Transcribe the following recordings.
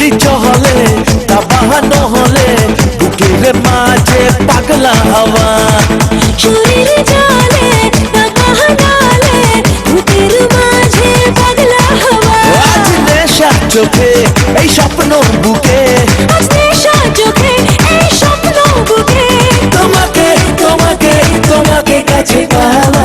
শরীর চহলে তা বাহানো হলে বুকের মাঝে পাগলা হাওয়া শরীর চলে তা বাহানালে বুকের মাঝে পাগলা হাওয়া আজ নেশা চোখে এই স্বপ্ন বুকে আজ নেশা চোখে এই স্বপ্ন বুকে তোমাকে তোমাকে তোমাকে কাছে পাওয়া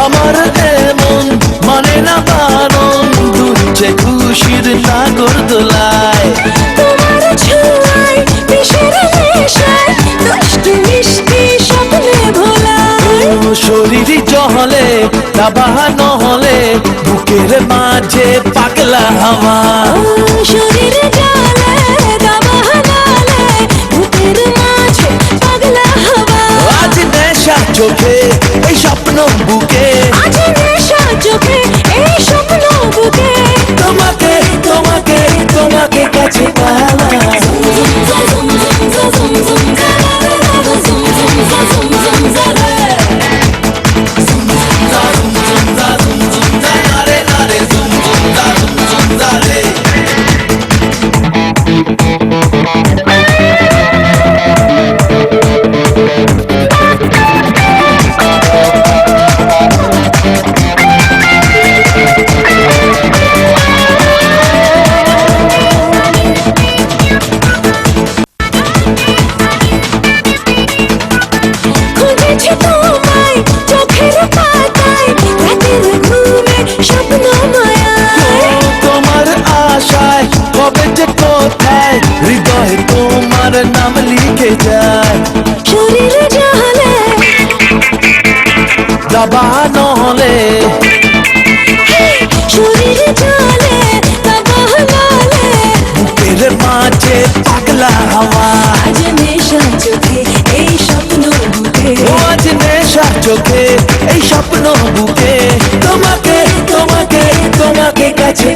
আমার এমন মানে না বারণ দুলছে খুশির নাগর দোলায় তোমার ছোঁয়ায় মিশের নেশায় দুষ্টু মিষ্টি স্বপ্নে ভোলায় শরীর চহলে তা বাহানো হলে বুকের মাঝে পাগলা হাওয়া শরীর চলে তা বাহানালে বুকের মাঝে পাগলা হাওয়া আজ নেশা চোখে এই স্বপ্ন বুকে আজ নেশা চোখে এই স্বপ্ন বুকে তোমাকে তোমাকে তোমাকে কাছে পাওয়া খুঁজেছি তোমায় চোখের পাতায় রাতের ঘুমে স্বপ্ন মায়ায় তোমার আশায় কবে যে কোথায় হৃদয় তোমার নাম লিখে যায় শরীর জ্বলে দাবানো হলে শরীর জ্বলে তা বাহানালে বুকের মাঝে পাগলা হাওয়া আজ নেশা চোখে এই স্বপ্ন বুকে আজ নেশা চোখে এই স্বপ্ন বুকে তোমাকে তোমাকে তোমাকে কাছে